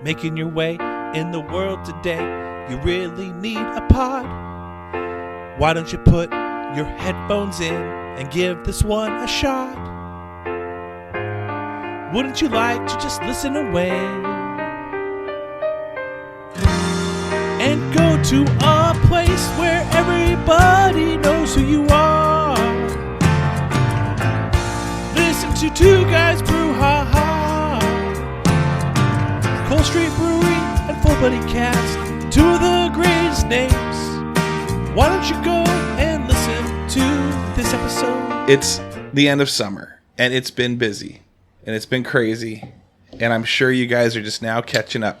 making your way in the world today, you really need a pod. Why don't you put your headphones in and give this one a shot? Wouldn't you like to just listen away and go to a place where everybody knows who you are? Listen to Two Guys Brew Ha Ha, Cold Street Brewery and Full Buddy Cast, two of the greatest names. Why don't you go and listen to this episode? It's the end of summer, and it's been busy, and it's been crazy, and I'm sure you guys are just now catching up.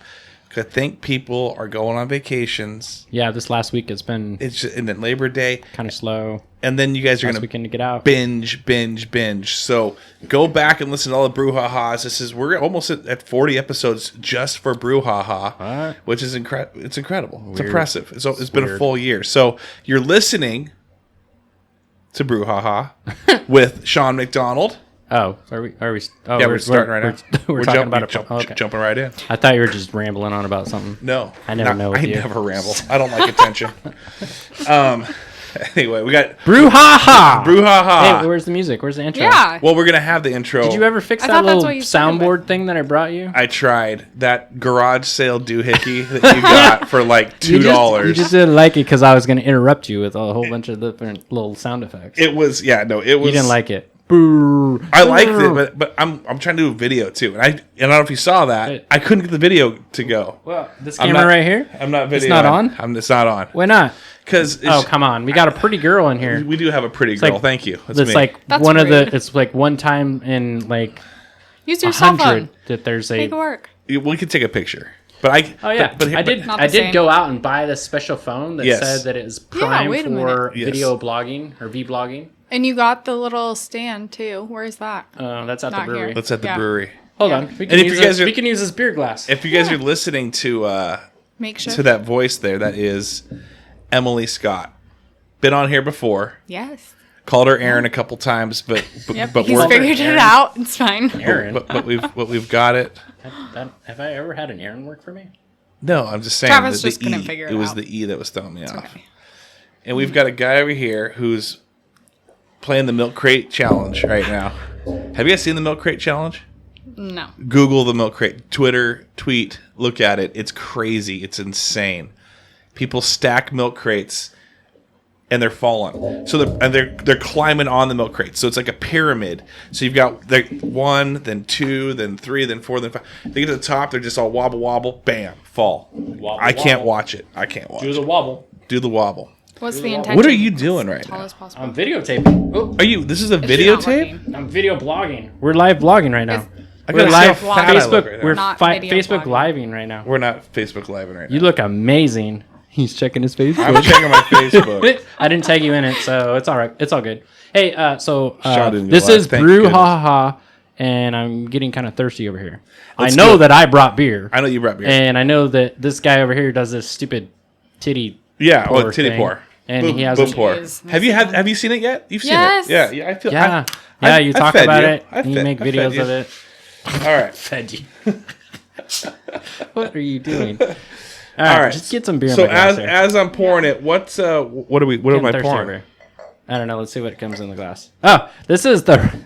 I think people are going on vacations. Yeah, this last week it's been... And then Labor Day. Kind of slow. And then you guys are going weekend to get out. binge. So go back and listen to all the BrewHaha's. We're almost at 40 episodes just for BrewHaha, which is it's incredible. Weird. It's impressive. It's been a full year. So you're listening to BrewHaha with Sean McDonald. Oh, are we? Oh, yeah, we're starting right now. We're talking about it. Jumping right in. I thought you were just rambling on about something. No, I never ramble. I don't like attention. Anyway, we got BrewHaha. BrewHaha. Hey, where's the music? Where's the intro? Yeah. Well, we're gonna have the intro. Did you ever fix that little soundboard thing that I brought you? I tried that garage sale doohickey that you got for like $2. You just didn't like it because I was gonna interrupt you with a whole bunch of different little sound effects. It was. You didn't like it. Boo. I liked it, but I'm trying to do a video too, and I don't know if you saw that. I couldn't get the video to go. Well, this camera right here. I'm not video. It's not on. It's not on. Why not? Because come on, we got a pretty girl in here. We do have a pretty girl. Like, thank you. It's like one of the. It's like one time in like use your cell phone that there's make it work. We could take a picture. But I did go out and buy this special phone that said that it was prime for video blogging or vlogging. And you got the little stand too. Where is that? That's at the brewery. That's at the brewery. Hold on. We can use this beer glass. If you guys are listening to that voice there, that is Emily Scott. Been on here before. Yes. Called her Aaron a couple times, but he's figured it out. It's fine. Aaron, but we've got it. Have I ever had an Aaron work for me? No, I'm just saying. Travis just couldn't figure it out. It was the E that was throwing me off. Okay. And we've got a guy over here who's playing the Milk Crate Challenge right now. Have you guys seen the Milk Crate Challenge? No. Google the Milk Crate. Tweet, look at it. It's crazy. It's insane. People stack milk crates and they're falling. So they're climbing on the milk crates. So it's like a pyramid. So you've got one, then two, then three, then four, then five. They get to the top, they're just all wobble, bam, fall. I can't watch it. Do the wobble. Do the wobble. What's the intention? What are you doing right now? I'm videotaping. Oh. Are you? This is a videotape? I'm video blogging. We're live blogging right now. We're live Facebook. We're Facebook living right now. We're not Facebook living right now. You look amazing. He's checking his Facebook. I'm checking my Facebook. I didn't tag you in it, so it's all right. It's all good. Hey, this is Thank BrewHaha, and I'm getting kind of thirsty over here. I know that I brought beer. I know you brought beer. And I know that this guy over here does this stupid titty titty pour. And he has a pour. Have you seen it yet? You've seen it. Yeah, I feel you talk about it and you make videos of it. All right. Fed you. What are you doing? All right, just get some beer. So as I'm pouring it, what am I pouring? Over. I don't know. Let's see what comes in the glass. Oh, this is the.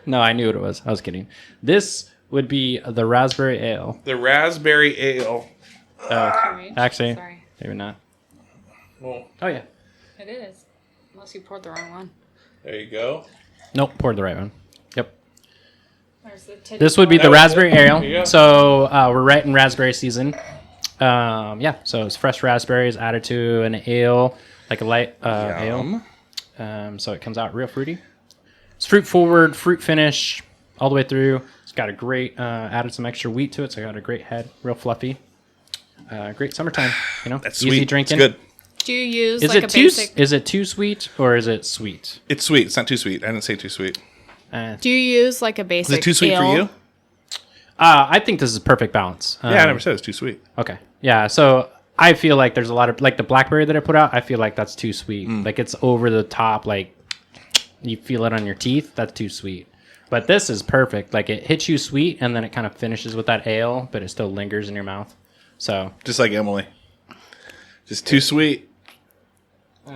No, I knew what it was. I was kidding. This would be the raspberry ale. The raspberry ale. Actually, sorry. Maybe not. Well, oh yeah, it is. Unless you poured the wrong one. There you go. Nope, poured the right one. Yep. This would be the raspberry ale. So we're right in raspberry season. So it's fresh raspberries added to an ale, like a light ale. So it comes out real fruity. It's fruit forward, fruit finish all the way through. It's got a great, added some extra wheat to it, so it got a great head, real fluffy. Great summertime, That's easy sweet. drinking. It's good. Do you use is it too sweet or is it sweet? It's sweet. It's not too sweet. I didn't say too sweet. Do you use like a basic? Is it too sweet for you? I think this is perfect balance. I never said it's too sweet. Okay. Yeah. So I feel like there's a lot of like the blackberry that I put out. I feel like that's too sweet. Like it's over the top. Like you feel it on your teeth. That's too sweet. But this is perfect. Like it hits you sweet, and then it kind of finishes with that ale, but it still lingers in your mouth. So just like Emily, just too sweet.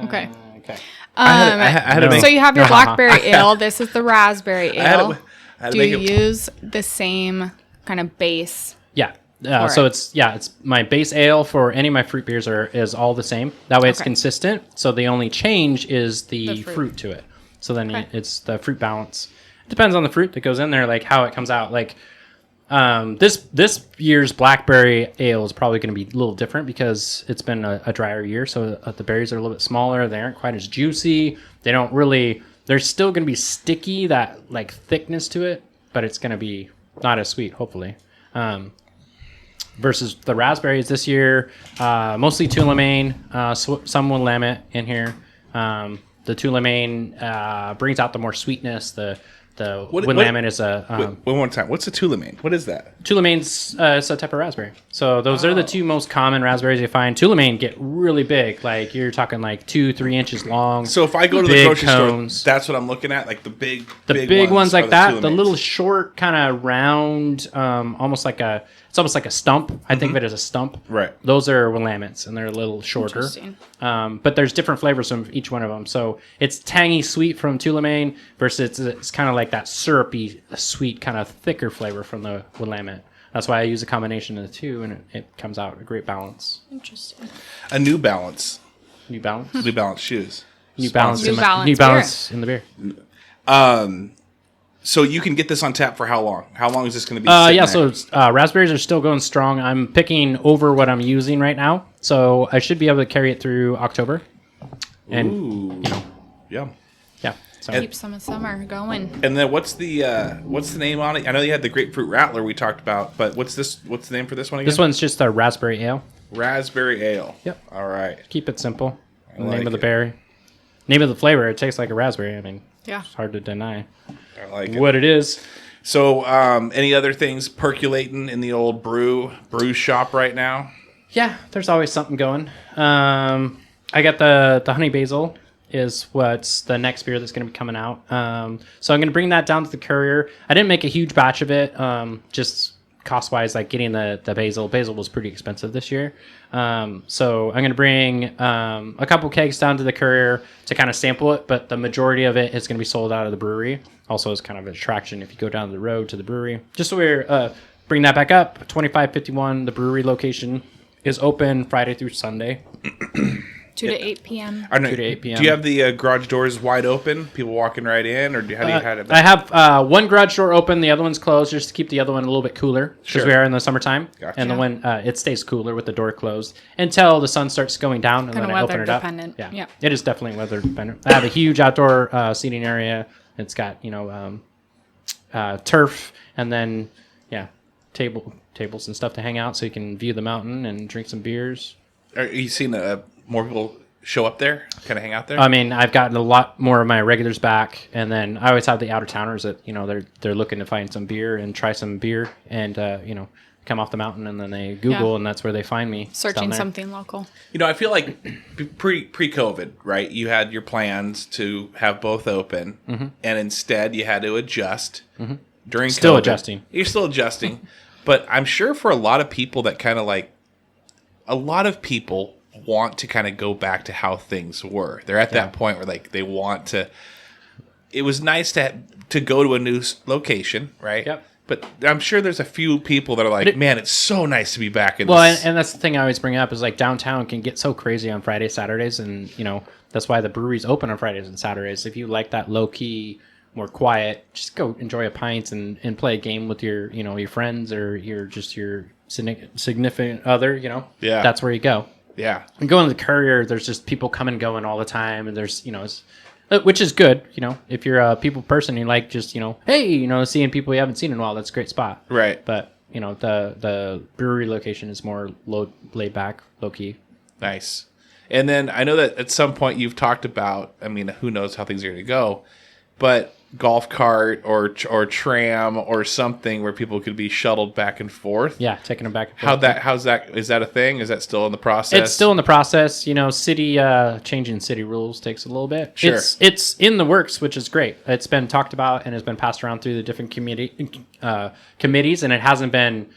Okay. okay. I had to make. So you have your blackberry ale. This is the raspberry ale. I had to Do make you it. use the same kind of base? Yeah. For So it. it's my base ale for any of my fruit beers is all the same. That way it's Okay. consistent. So the only change is the The fruit. fruit to it. So then Okay. it's the fruit balance. It depends on the fruit that goes in there, like how it comes out. Like this year's blackberry ale is probably going to be a little different because it's been a drier year. So the berries are a little bit smaller. They aren't quite as juicy. They don't really. They're still going to be sticky, that like thickness to it, but it's going to be not as sweet, hopefully. Versus the raspberries this year, mostly Tulamane, some Willamette in here. The Tulamane brings out the more sweetness. The Willamette is a One more time. What's a Tulamane? What is that? Tulamane's it's a type of raspberry. So those are the two most common raspberries you find. Tulamane get really big, like you're talking like 2-3 inches long. So if I go to the big grocery cones. store, that's what I'm looking at, like the big Ones like are that, the Tulamanes. little short kind of round, almost like a stump. I think of it as a stump. Right. Those are Willamettes, and they're a little shorter. Interesting. But there's different flavors from each one of them. So it's tangy sweet from Tulamane versus it's kind of like that syrupy sweet kind of thicker flavor from the Willamette. That's why I use a combination of the two, and it comes out a great balance. Interesting. A New Balance. New Balance. New Balance shoes. New Balance. New Balance New Balance in the beer. So you can get this on tap for how long? How long is this going to be? Yeah, sitting there? so raspberries are still going strong. I'm picking over what I'm using right now, so I should be able to carry it through October. And Ooh. Yeah. yeah, so Keep some of summer going. And then what's the name on it? I know you had the grapefruit rattler we talked about, but what's the name for this one again? this one's just a raspberry ale. Raspberry ale. Yep. All right. Keep it simple. The like name of the it. berry, name of the flavor. It tastes like a raspberry. I mean, Yeah. it's hard to deny I like it. what it is. So, any other things percolating in the old brew shop right now? Yeah, there's always something going. I got the honey basil is what's the next beer that's going to be coming out. So I'm going to bring that down to the courier. I didn't make a huge batch of it, just cost-wise, like getting the basil. Basil was pretty expensive this year. So I'm going to bring a couple kegs down to the courier to kind of sample it, but the majority of it is going to be sold out of the brewery. Also, it's kind of an attraction if you go down the road to the brewery. Just so we're bring that back up, 2551, the brewery location is open Friday through Sunday. 2 to 8 p.m. 2 to 8 p.m. Do you have the garage doors wide open? People walking right in, or how do you have it? I have one garage door open, the other one's closed, just to keep the other one a little bit cooler because Sure. we are in the summertime, Gotcha. and the one it stays cooler with the door closed until the sun starts going down, and Kinda then I open weather it up. dependent. Yeah, Yeah. it is definitely weather dependent. I have a huge outdoor seating area. It's got turf, and then tables and stuff to hang out, so you can view the mountain and drink some beers. Are you seeing more people show up there, kind of hang out there? I mean, I've gotten a lot more of my regulars back, and then I always have the outer towners that they're looking to find some beer and try some beer, and come off the mountain, and then they Google, Yeah. and that's where they find me. It's down Searching there. something local. I feel like pre-COVID, right? You had your plans to have both open, and instead you had to adjust during Still COVID. adjusting. You're still adjusting, but I'm sure for a lot of people that kind of like, a lot of people want to kind of go back to how things were. They're at that point where like they want to. It was nice to go to a new location, right? Yep. But I'm sure there's a few people that are like, man, it's so nice to be back in Well, this. and that's the thing I always bring up is like downtown can get so crazy on Fridays, Saturdays, and that's why the brewery's open on Fridays and Saturdays. If you like that low key, more quiet, just go enjoy a pint and play a game with your your friends or your significant other. Yeah. That's where you go. Yeah. And going to the courier, there's just people coming and going all the time, and there's which is good. If you're a people person, you like just hey, seeing people you haven't seen in a while. That's a great spot. Right. But the brewery location is more laid back, low key. Nice. And then I know that at some point you've talked about, I mean, who knows how things are going to go, but golf cart or tram or something where people could be shuttled back and forth. Yeah, taking them back and forth. How's that? Is that a thing? Is that still in the process? It's still in the process. Changing city rules takes a little bit. Sure. It's in the works, which is great. It's been talked about and has been passed around through the different committees, and it hasn't been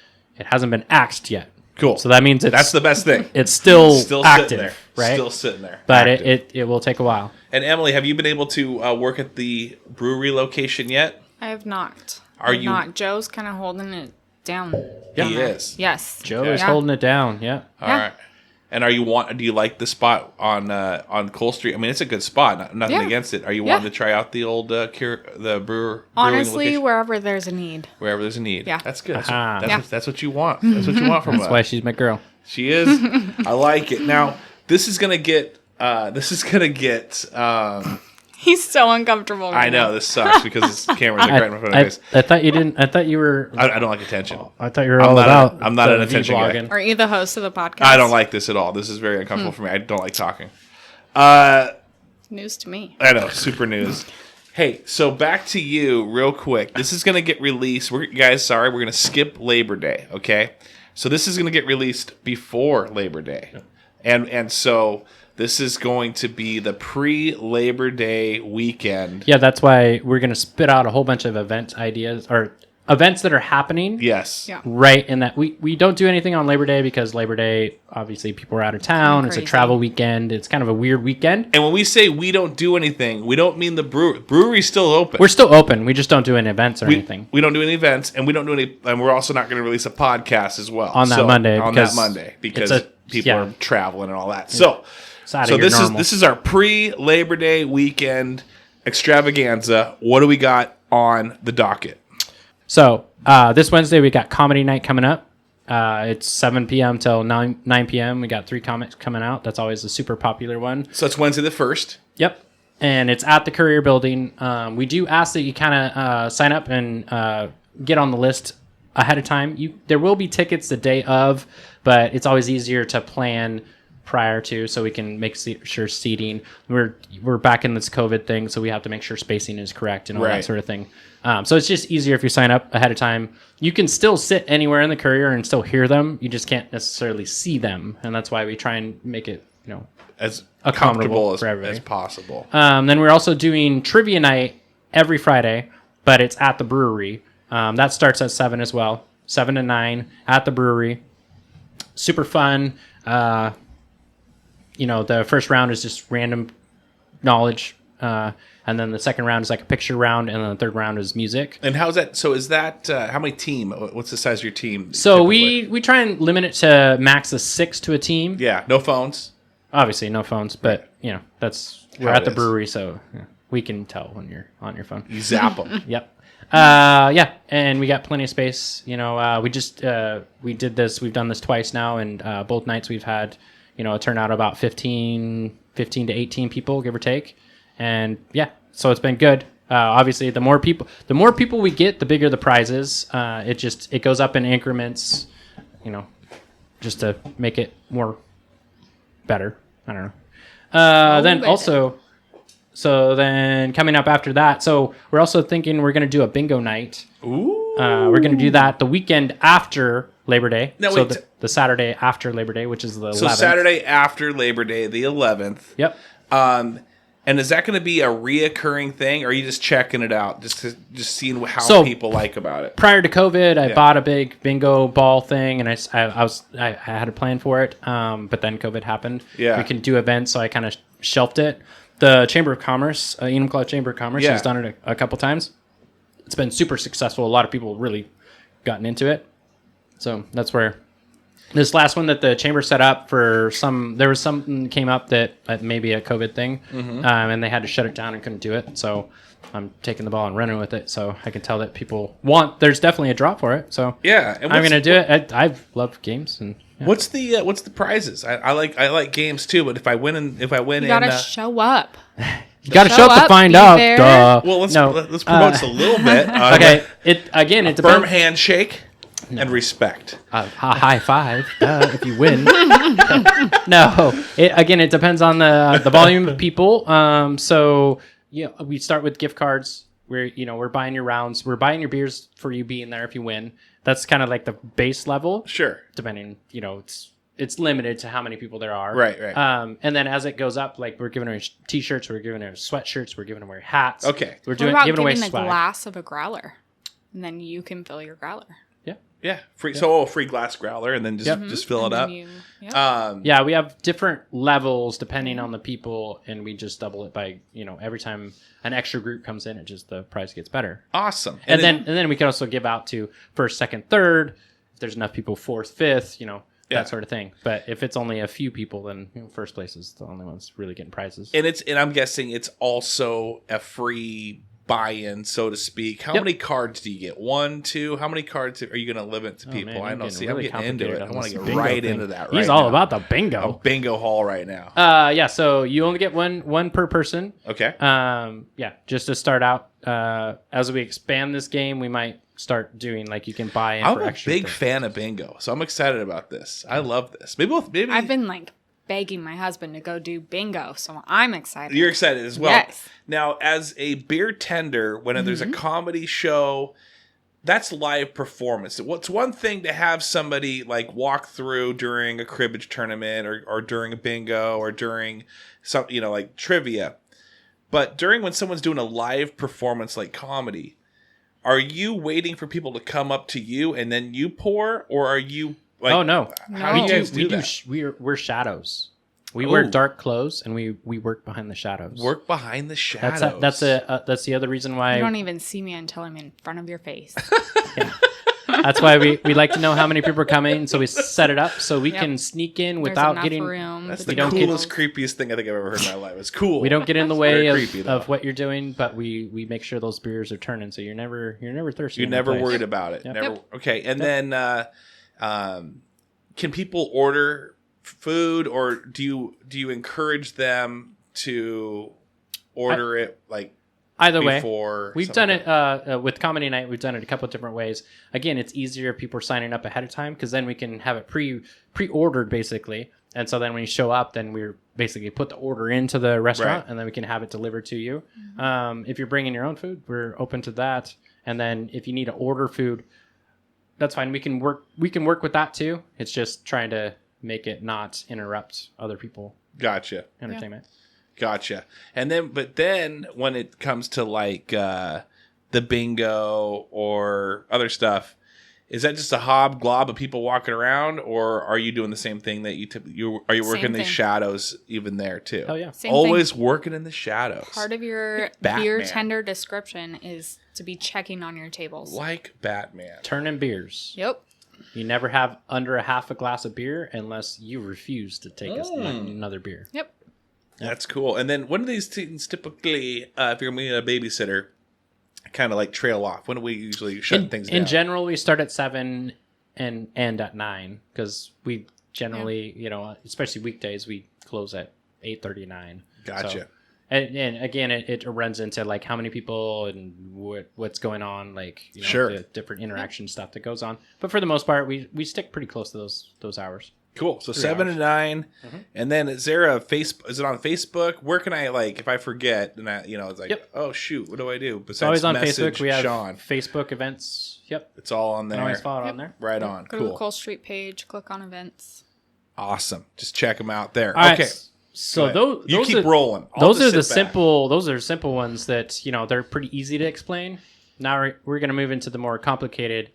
axed yet. Cool. So that means that's the best thing. It's still active, sitting there, right? Still sitting there. But active. it will take a while. And Emily, have you been able to work at the brewery location yet? I have not. Are you not? Joe's kind of holding it down. He is. Yes. Joe is holding it down. Yeah. All right. And do you like the spot on Cole Street? I mean, it's a good spot. Nothing against it. Are you wanting to try out the old brewing Honestly, location? wherever there's a need. Wherever there's a need. Yeah. That's good. Uh-huh. That's what you want. That's what you want from us. That's why she's my girl. She is. I like it. Now, this is gonna get. He's so uncomfortable. I know this sucks because this camera's like right in front of my face. I thought you didn't. I thought you were. I don't like attention. I thought you were all about. I'm not an attention guy. Are you the host of the podcast? I don't like this at all. This is very uncomfortable for me. I don't like talking. News to me. I know, super news. Hey, so back to you real quick. This is going to get released. We're going to skip Labor Day, okay? So this is going to get released before Labor Day. And so this is going to be the pre-Labor Day weekend. Yeah, that's why we're going to spit out a whole bunch of event ideas or events that are happening. Yes. Yeah. Right in that we don't do anything on Labor Day because Labor Day, obviously, people are out of town. It's a travel weekend. It's kind of a weird weekend. And when we say we don't do anything, we don't mean the brewery's still open. We're still open. We just don't do any events or anything. We don't do any events, and we don't do any. And we're also not going to release a podcast as well on that Monday. Because people are traveling and all that. So this is our pre-Labor Day weekend extravaganza. What do we got on the docket? So this Wednesday we got comedy night coming up. It's 7 p.m. till 9 p.m. We got 3 comics coming out. That's always a super popular one. So it's Wednesday the 1st. Yep. And it's at the Courier Building. We do ask that you kind of sign up and get on the list ahead of time. There will be tickets the day of, but it's always easier to plan prior to so we can make sure seating. We're back in this COVID thing, so we have to make sure spacing is correct and all that sort of thing. So it's just easier if you sign up ahead of time. You can still sit anywhere in the Courier and still hear them. You just can't necessarily see them, and that's why we try and make it as comfortable as possible. Then we're also doing trivia night every Friday, but it's at the brewery. That starts at 7 as well, 7 to 9 at the brewery. Super fun. The first round is just random knowledge, and then the second round is like a picture round, and then the third round is music. And how's that? So is that how many team? What's the size of your team? So we try and limit it to max of 6 to a team. Yeah, no phones. Obviously, no phones, but we're at the brewery, so we can tell when you're on your phone. You zap them. Yep. And we got plenty of space. We did this. We've done this twice now, and both nights we've had a turnout about 15 to 18 people, give or take. And so it's been good. Obviously, the more people we get, the bigger the prizes. It goes up in increments, just to make it more better. I don't know. Then coming up after that, so we're also thinking we're going to do a bingo night. Ooh. We're going to do that the weekend after Labor Day. No, so wait. the Saturday after Labor Day, which is the 11th. So Saturday after Labor Day, the 11th. Yep. And is that going to be a reoccurring thing, or are you just checking it out, just seeing how people like about it? Prior to COVID, I bought a big bingo ball thing, and I had a plan for it, but then COVID happened. Yeah. We can do events, so I kind of shelved it. The Chamber of Commerce, Enumclaw Chamber of Commerce, has done it a couple times. It's been super successful. A lot of people really gotten into it. So that's where this last one that the chamber set up there was something that came up that maybe a COVID thing, and they had to shut it down and couldn't do it. So I'm taking the ball and running with it. So I can tell that people there's definitely a draw for it. So and I'm going to do it. I've loved games. And what's the prizes? I like games too, but if I win, you gotta show up. You got to show up to find out. Duh. Well, let's promote this a little bit. Okay. It depends. Firm handshake and respect. A high five if you win. No. It depends on the volume of people. So we start with gift cards. we're buying your rounds. We're buying your beers for you being there if you win. That's kind of like the base level. Sure. Depending, it's limited to how many people there are. Right. And then as it goes up, like we're giving away t-shirts, we're giving away sweatshirts, we're giving away hats. Okay. We're What about giving away giving a swag. glass of a growler, and then you can fill your growler. Yeah. Free. Yeah. So free glass growler, and then just fill it up. Yeah, we have different levels depending on the people, and we just double it by every time an extra group comes in, the price gets better. Awesome. And then we can also give out to first, second, third. If there's enough people, fourth, fifth, that sort of thing. But if it's only a few people, then first place is the only ones really getting prizes. And I'm guessing it's also a free buy-in, so to speak. How many cards do you get? 1, 2? How many cards are you going to limit to people? Man, I don't see. really I'm getting into it. I want to get right into that. He's all about the bingo. I'm bingo hall right now. Yeah. So you only get one per person. Okay. Yeah. Just to start out, as we expand this game, we might start doing you can buy in. I'm for a extra big things. fan of bingo, so I'm excited about this. I love this. Maybe I've been begging my husband to go do bingo, so I'm excited. You're excited as well. Yes. Now, as a beer tender, when there's a comedy show, that's live performance. It's one thing to have somebody walk through during a cribbage tournament or during a bingo or during some trivia, but when someone's doing a live performance like comedy, are you waiting for people to come up to you and then you pour, or are you? Oh no! How do you guys do that? We're shadows. We wear dark clothes and we work behind the shadows. Work behind the shadows. That's the other reason why you don't even see me until I'm in front of your face. Yeah. That's why we like to know how many people are coming, so we set it up so we can sneak in without getting. Room, that's the coolest, creepiest thing I think I've ever heard in my life. It's cool. We don't get in the way of what you're doing, but we make sure those beers are turning, so you're never thirsty. You're never worried about it. Yep. Never. Yep. Okay, and then can people order food, or do you encourage them to order it either before? Way? We've done it with Comedy Night. We've done it a couple of different ways. Again, it's easier if people are signing up ahead of time, because then we can have it pre-ordered basically. And so then when you show up, then we're basically put the order into the restaurant, and then we can have it delivered to you. If you're bringing your own food, we're open to that. And then if you need to order food, that's fine. We can work with that too. It's just trying to make it not interrupt other people. Gotcha. Entertainment. Yeah. Gotcha. And then when it comes to the bingo or other stuff, is that just a hobgoblin of people walking around, or are you doing the same thing that are you working the shadows even there too? Oh yeah. Always working in the shadows. Part of your beer tender description is to be checking on your tables. Like Batman. Turning beers. Yep. You never have under a half a glass of beer unless you refuse to take another beer. Yep. That's cool. And then when do these things typically, if you're meeting a babysitter, kind of trail off? When do we usually shut things down? In general, we start at 7 and end at 9, because we generally, especially weekdays, we close at 8:39. Gotcha. So, and again, it runs into how many people and what's going on, sure, the different interaction stuff that goes on. But for the most part, we stick pretty close to those hours. Cool. So 7 and 9, and then is there a Facebook? Is it on Facebook? Where can I if I forget and it's oh shoot, what do I do? Besides always on message Facebook. We have Sean. Facebook events. Yep, it's all on there. You can always follow it on there. Right on. Go cool. to the Cole Street page. Click on events. Awesome. Just check them out there. All okay. Right. So those you keep rolling. Those are the simple. Those are simple ones that they're pretty easy to explain. Now we're going to move into the more complicated.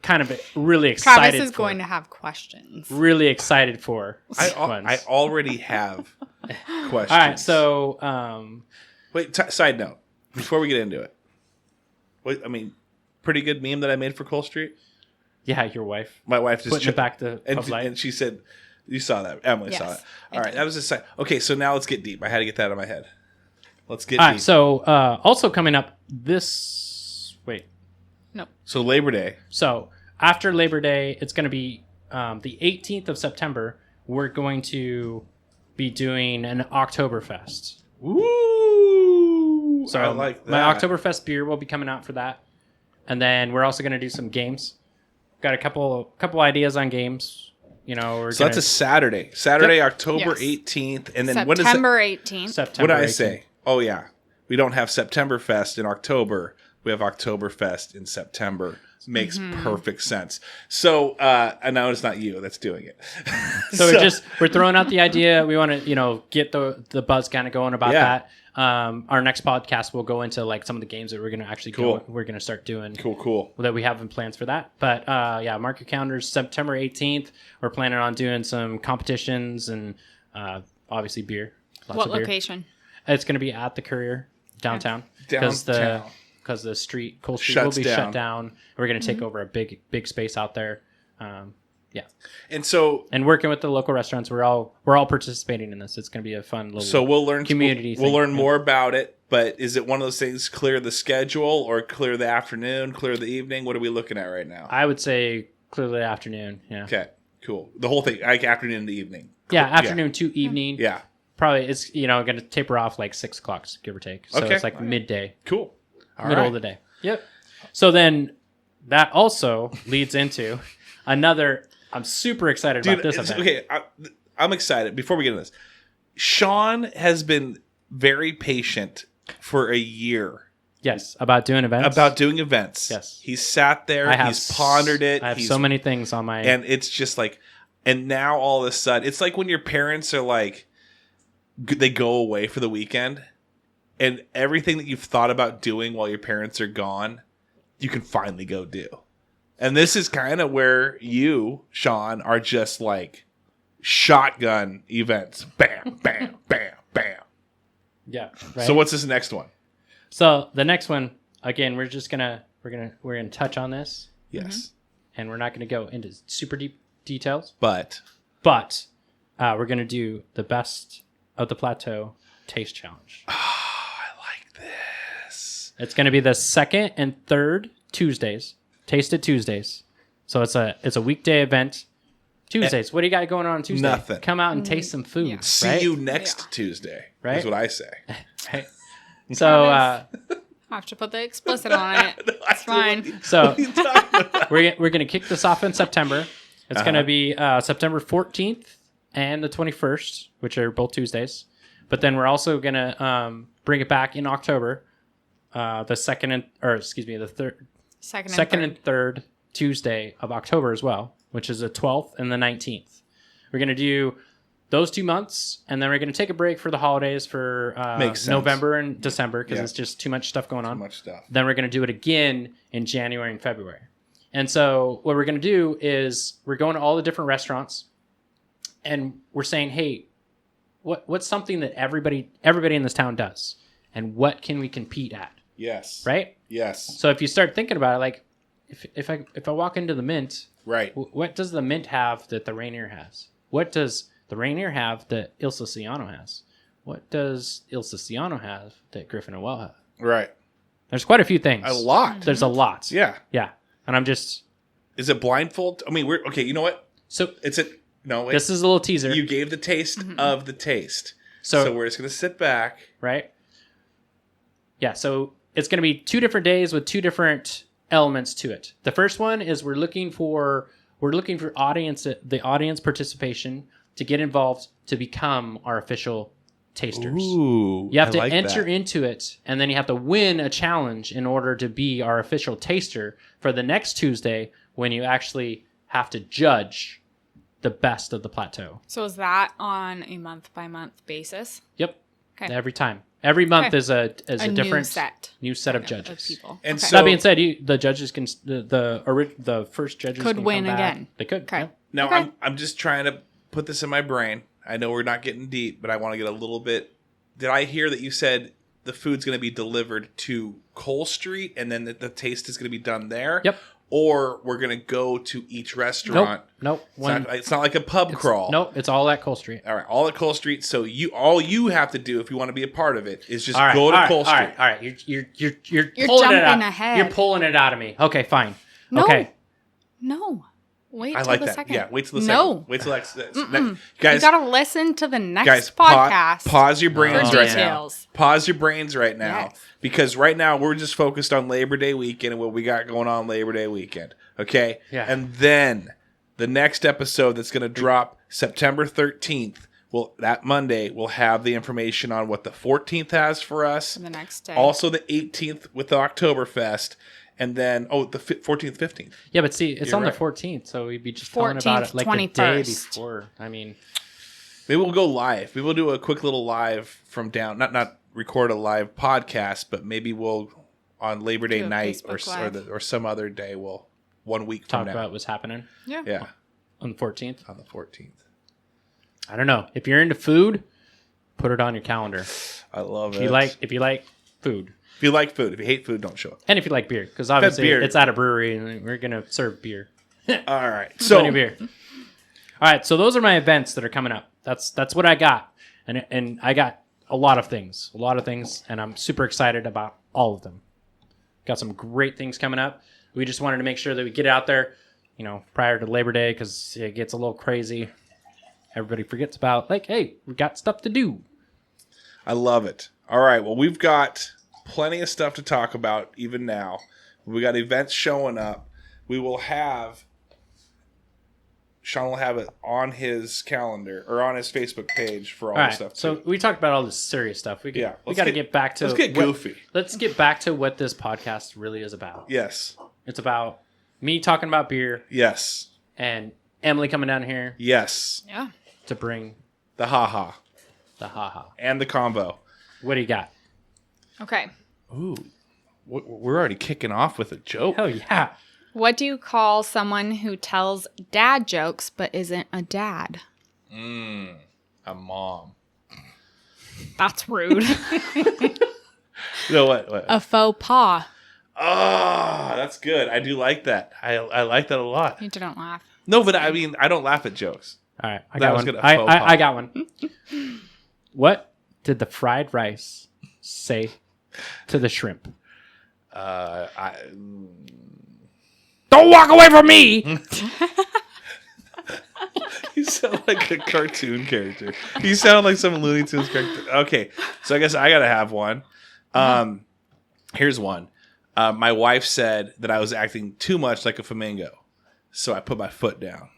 Kind of really excited. Travis is going to have questions. Really excited for. I already have questions. All right. So wait. Side note. Before we get into it, pretty good meme that I made for Cole Street. Yeah, your wife. My wife just putting it back to and she said, "You saw that." Emily saw it. All right, that was just side. Okay, so now let's get deep. I had to get that out of my head. Let's get deep. All right. So also coming up this. Wait. No. So Labor Day. So after Labor Day, it's going to be the 18th of September. We're going to be doing an Oktoberfest. Woo! So I like that. My Oktoberfest beer will be coming out for that, and then we're also going to do some games. Got a couple ideas on games. So that's a Saturday. October 18th, and then September 18th. What did I say? Oh yeah. We don't have Septemberfest in October. We have Oktoberfest in September. Makes perfect sense. So, I know it's not you that's doing it. So we're throwing out the idea. We want to, get the buzz kind of going about that. Our next podcast will go into like some of the games that we're going to actually we're going to start doing. Cool. That we have in plans for that. But mark your calendars. September 18th. We're planning on doing some competitions and obviously beer. What location? It's going to be at the Courier downtown. Because the Cool Street will be shut down. We're going to take over a big space out there. And working with the local restaurants, we're all participating in this. It's going to be a fun little community. We'll learn more about it. But is it one of those things? Clear the schedule or clear the afternoon? Clear the evening? What are we looking at right now? I would say clear the afternoon. Yeah. Okay. Cool. The whole thing, like afternoon to evening. Yeah, afternoon to evening. Yeah. Probably it's going to taper off like 6 o'clock, give or take. So it's like midday. Cool. Middle of the day. Yep. So then that also leads into another. I'm super excited about this event. Okay, I'm excited. Before we get into this, Sean has been very patient for a year. Yes, about doing events. Yes. He's sat there. He's pondered it. I have so many things on my... And it's just like... And now all of a sudden... It's like when your parents are like... They go away for the weekend... And everything that you've thought about doing while your parents are gone, you can finally go do. And this is kind of where you, Sean, are just like shotgun events. Bam, bam, bam, bam. Yeah. Right? So what's this next one? So the next one, again, we're gonna touch on this. Yes. And we're not gonna go into super deep details. But we're gonna do the best of the plateau taste challenge. It's going to be the second and third Tuesdays. Taste It Tuesdays. So it's a weekday event. Tuesdays. What do you got going on Tuesday? Nothing. Come out and taste some food. Yeah. See you next Tuesday. Right? Is what I say. Right. So I have to put the explicit on it. It's fine. So we're going to kick this off in September. It's going to be September 14th and the 21st, which are both Tuesdays. But then we're also going to bring it back in October. The second and third Tuesday of October as well, which is the 12th and the 19th. We're going to do those 2 months, and then we're going to take a break for the holidays for November and December because it's just too much stuff going on. Too much stuff. Then we're going to do it again in January and February. And so what we're going to do is we're going to all the different restaurants, and we're saying, hey, what's something that everybody in this town does, and what can we compete at? Yes. Right? Yes. So if you start thinking about it, like if I walk into the Mint, right? What does the Mint have that the Rainier has? What does the Rainier have that Il Siciliano has? What does Il Siciliano have that Griffin and Well have? Right. There's quite a few things. A lot. There's a lot. Yeah. Yeah. And I'm just... Is it blindfold? I mean, we're... Okay, you know what? So... No, wait. This is a little teaser. You gave the taste of the taste. So we're just going to sit back. Right? Yeah, so it's going to be 2 different days with 2 different elements to it. The first one is we're looking for the audience participation to get involved to become our official tasters. Ooh, you have to enter into it, and then you have to win a challenge in order to be our official taster for the next Tuesday when you actually have to judge the best of the plateau. So is that on a month-by-month basis? Yep. Okay. Every time. Every month is a different new set of judges. Of people. And okay. so, that being said, the judges can the first judges could can win come back. again. They could. Okay. Yeah. Now okay. I'm just trying to put this in my brain. I know we're not getting deep, but I want to get a little bit. Did I hear that you said the food's going to be delivered to Cole Street and then the taste is going to be done there? Yep. Or we're going to go to each restaurant. Nope. It's not like a pub crawl. Nope. It's all at Cole Street. All right, all at Cole Street. So all you have to do if you want to be a part of it is just go to Cole Street. All right. You're pulling it out. ahead. You're pulling it out of me. Okay, fine. No. Okay. No. Wait I till like the that. second. Yeah, wait till the no. second. Wait till next. Guys, Guys, you gotta listen to the next podcast. Pause your brains for right details. now. Pause your brains right now. Yes. Because right now we're just focused on Labor Day weekend and what we got going on Labor Day weekend. Okay? Yeah. And then the next episode that's going to drop September 13th, that Monday we'll have the information on what the 14th has for us. The next day. Also the 18th with the Oktoberfest. And then, the 14th, 15th. Yeah, but see, it's You're on right. the 14th, so we'd be just talking about it like 21st. the day before. I mean, Maybe we'll go live. Maybe we'll do a quick little live from down. Not record a live podcast, but maybe we'll on Labor Day Do a night Facebook or some other day. We'll 1 week from talk now. about what's happening Yeah, on the 14th. on the 14th. I don't know. If you're into food, put it on your calendar. I love If it. you like food. If you like food, if you hate food, don't show up. And if you like beer, because obviously beer. it's at a brewery and we're going to serve beer. All right, Plenty so of beer. All right, so those are my events that are coming up. That's what I got. And I got a lot of things, and I'm super excited about all of them. Got some great things coming up. We just wanted to make sure that we get out there, prior to Labor Day, because it gets a little crazy. Everybody forgets about, hey, we got stuff to do. I love it. All right, well, we've got plenty of stuff to talk about even now. We got events showing up. We will have Sean will have it on his calendar or on his Facebook page for all All the right, stuff. so too. we talked about all this serious stuff. We got to get back to let's get goofy. Let's get back to what this podcast really is about. Yes. It's about me talking about beer Yes. and Emily coming down here Yes. Yeah. to bring The haha the haha. and the combo. What do you got? Okay. Ooh, we're already kicking off with a joke. Oh yeah. What do you call someone who tells dad jokes but isn't a dad? A mom. That's rude. No, what? A faux pas. Oh, that's good. I do like that. I like that a lot. You didn't laugh. No, but I mean, I don't laugh at jokes. All right, I That got was one. good, a faux pas. I got one. What did the fried rice say to the shrimp? Don't walk away from me. You sound like a cartoon character. You sound like some Looney Tunes character. Okay, so I guess I gotta have one. Here's one. My wife said that I was acting too much like a flamingo, so I put my foot down.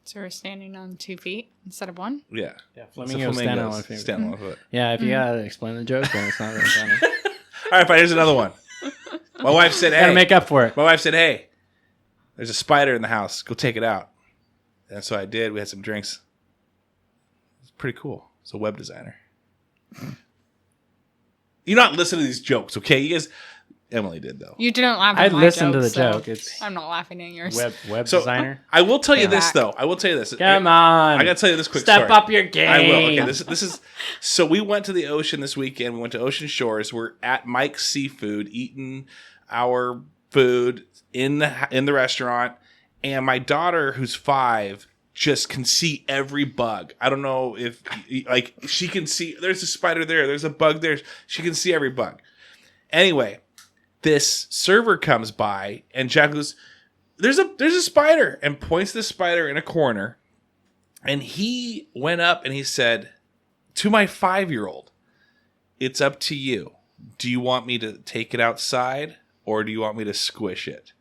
So we're standing on 2 feet instead of one? Yeah. Yeah, It's a flamingo stand on one flamingo's finger. stand on one foot. Yeah, if you gotta explain the joke, then it's not really funny. All right, fine. Here's another one. My wife said, Gotta "Hey, make up for it. My wife said, "Hey, there's a spider in the house. Go take it out." And so I did. We had some drinks. It's pretty cool. It's a web designer. You're not listening to these jokes, okay? You guys. Emily did though. You didn't laugh I at my listened to joke, the so joke. It's I'm not laughing at yours. web So designer. I will tell you Come this back. though. I will tell you this. Come on. I gotta tell you this quick Step story. up your game. I will. Okay, this is. So we went to the ocean this weekend. We went to Ocean Shores. We're at Mike's Seafood, eating our food in the restaurant, and my daughter, who's 5, just can see every bug. I don't know if she can see. There's a spider there. There's a bug there. She can see every bug. Anyway, this server comes by and Jack goes, "There's a spider," and points the spider in a corner. And he went up and he said to my 5-year-old, "It's up to you. Do you want me to take it outside or do you want me to squish it?"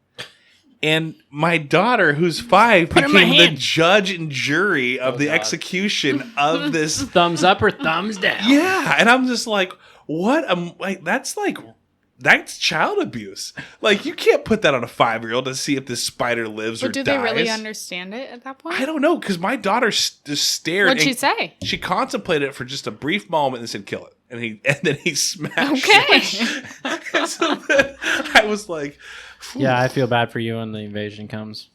And my daughter, who's 5, became the judge and jury of the execution of this. Thumbs up or thumbs down? Yeah, and I'm just like, what? That's child abuse. Like, you can't put that on a 5-year-old to see if this spider lives or But do dies. they really understand it at that point? I don't know, because my daughter just stared. What'd she and say? She contemplated it for just a brief moment and said, "Kill it." And then he smashed Okay. it. And so then I was like, "Phew." Yeah, I feel bad for you when the invasion comes.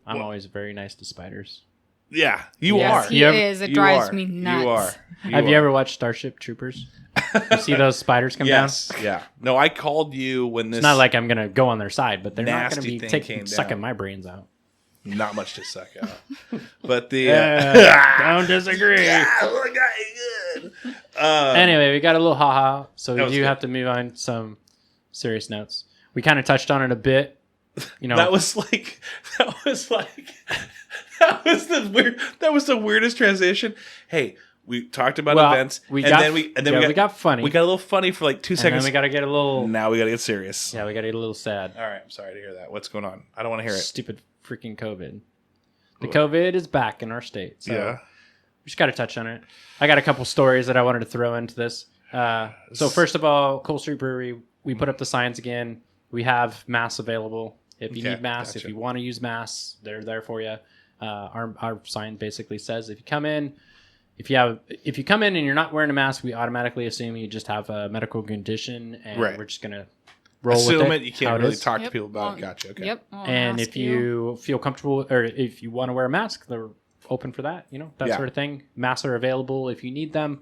I'm always very nice to spiders. Yeah, you Yes, are. he You ever- is. It You drives are. me nuts. You are. Have you ever watched Starship Troopers? You see those spiders come down? Yes. Yeah. No, I called you when this. It's not like I'm going to go on their side, but they're not going nasty to thing be came sucking down. my brains out. Not much to suck out. But the. Don't disagree. Good. Anyway, we got a little haha, so we was do good. have to move on to some serious notes. We kind of touched on it a bit. That was the weirdest transition. Hey, we talked about events, we and got then we got funny. We got a little funny for like 2 and seconds. then we got to get a little. Now we got to get serious. Yeah, we got to get a little sad. All right, I'm sorry to hear that. What's going on? I don't want to hear it. Stupid freaking COVID. The COVID is back in our state. So Yeah. we just got to touch on it. I got a couple stories that I wanted to throw into this. So first of all, Coal Street Brewery, we put up the signs again. We have masks available. If you need masks, if you want to use masks, they're there for you. Our sign basically says if you come in and you're not wearing a mask, we automatically assume you just have a medical condition, and we're just gonna roll with it. You can't really talk to people about it. Gotcha. Okay. Yep. And if you feel comfortable, or if you want to wear a mask, they're open for that. That sort of thing. Masks are available if you need them.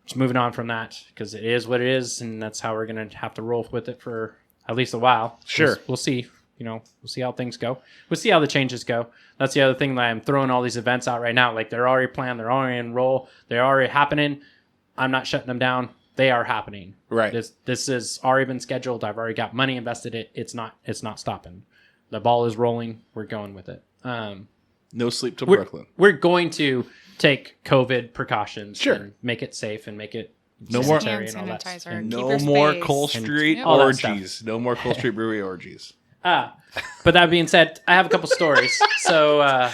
Just moving on from that, because it is what it is, and that's how we're gonna have to roll with it for at least a while. Sure. We'll see. We'll see how things go. We'll see how the changes go. That's the other thing that I'm throwing all these events out right now. Like, they're already planned. They're already in roll. They're already happening. I'm not shutting them down. They are happening. Right. This is already been scheduled. I've already got money invested in it. It's not stopping. The ball is rolling. We're going with it. No sleep till Brooklyn. We're going to take COVID precautions Sure. and make it safe and make it No more hand and all that. sanitizer. And Keep No your more space. Coal Street all that orgies. No more Coal Street Brewery orgies. But that being said, I have a couple stories. So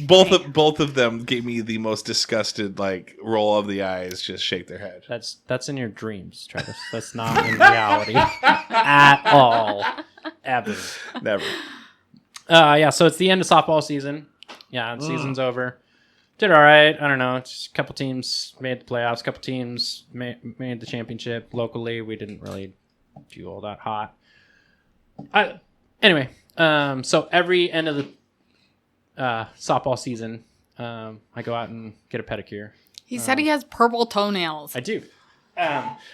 Both of them gave me the most disgusted roll of the eyes. Just shake their head. that's in your dreams, Travis. That's not in reality at all, ever. Never. So it's the end of softball season. Yeah, the season's over. Did all right. I don't know. Just a couple teams made the playoffs. A couple teams made the championship locally. We didn't really do all that hot. Anyway, so every end of the softball season, I go out and get a pedicure. He said he has purple toenails. I do.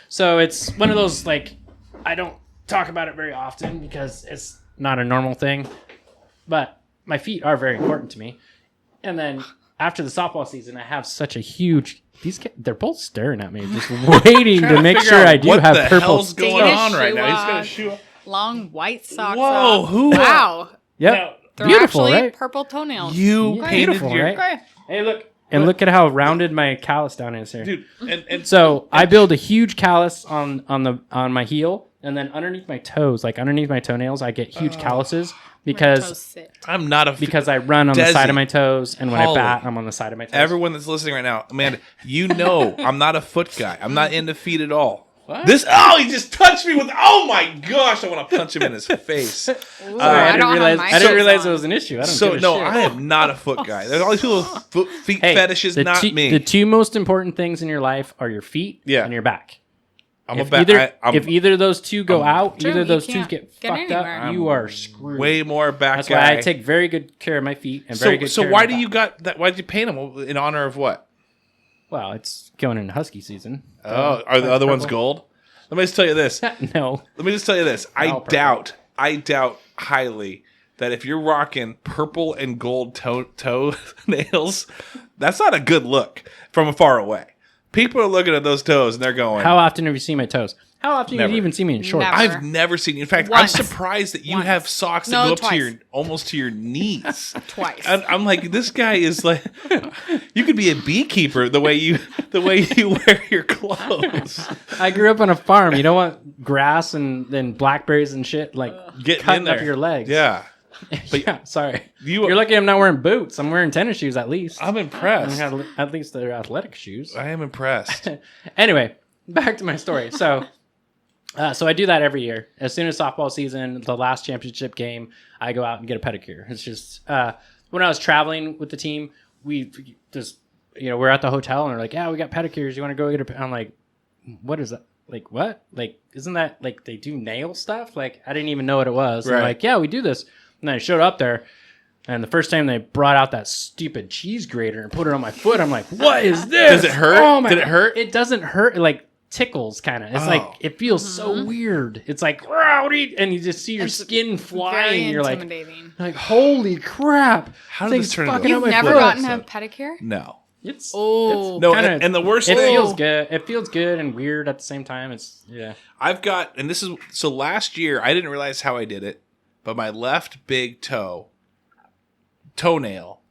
So it's one of those, I don't talk about it very often because it's not a normal thing, but my feet are very important to me. And then after the softball season, I have such a huge... they're both staring at me, just waiting to make sure I do have purple. What the hell's going Taking his on right shoe now? He's got a off. shoe. Long white socks. Whoa, off. who- Wow. Yep. They're Beautiful, actually right? purple toenails. You painted Beautiful, your... right? Okay. Hey, look. And look at how rounded my callus down is here. Dude, and So I build a huge callus on my heel, and then underneath my toes, underneath my toenails, I get huge calluses My toes because sit. I'm not a... I run on the Desi. side of my toes, and when Holly. I bat, I'm on the side of my toes. Everyone that's listening right now, Amanda, I'm not a foot guy. I'm not into feet at all. What? He just touched me with... Oh my gosh, I want to punch him in his face. Ooh, I don't have my didn't shoes realize on. it was an issue. I don't So, give a no, shit. I am not a foot guy. There's all these people with feet fetishes, not me. The two most important things in your life are your feet and your back. If either of those two go out, True, either of you those two can't get get fucked anywhere. up, you are screwed. way more back That's guy. why I take very good care of my feet and very good So care of why my do you back. got that? Why did you paint them in honor of what? Well, it's going into husky season. Are the other ones gold? Let me just tell you this. No. Let me just tell you this. I purple. doubt highly that if you're rocking purple and gold toe nails, that's not a good look from far away. People are looking at those toes and they're going, How often have you seen my toes? How often Never. do you even see me in shorts? Never. I've never seen you. In fact, Once. I'm surprised that you Once. have socks that No, go up twice. to your almost to your knees. Twice. I'm like, this guy is like, you could be a beekeeper the way you wear your clothes. I grew up on a farm. You don't want grass and then blackberries and shit Getting cutting in there. up your legs. Yeah, Yeah, sorry. You're lucky I'm not wearing boots. I'm wearing tennis shoes at least. I'm impressed. At least they're athletic shoes. I am impressed. Anyway, back to my story. So I do that every year. As soon as softball season, the last championship game, I go out and get a pedicure. It's just when I was traveling with the team, we just we're at the hotel and they're like, yeah, we got pedicures. You want to go get a? I'm like, what is that? Like what? Like isn't that like they do nail stuff? Like I didn't even know what it was. Right. I'm like, yeah, we do this. And then I showed up there. And the first time they brought out that stupid cheese grater and put it on my foot, I'm like, what is this? Does it hurt? Oh my Did it hurt? It doesn't hurt. It tickles kind of. It's it feels so weird. It's like, rowdy, and you just see your skin flying. Very You're intimidating. like, holy crap. How did this turn into fucking a up my You've never foot. gotten a pedicure? No. It's Oh. No, kinda- and the worst It thing feels good. It feels good and weird at the same time. It's I've got, and this is, so last year, I didn't realize how I did it, but my left big toenail,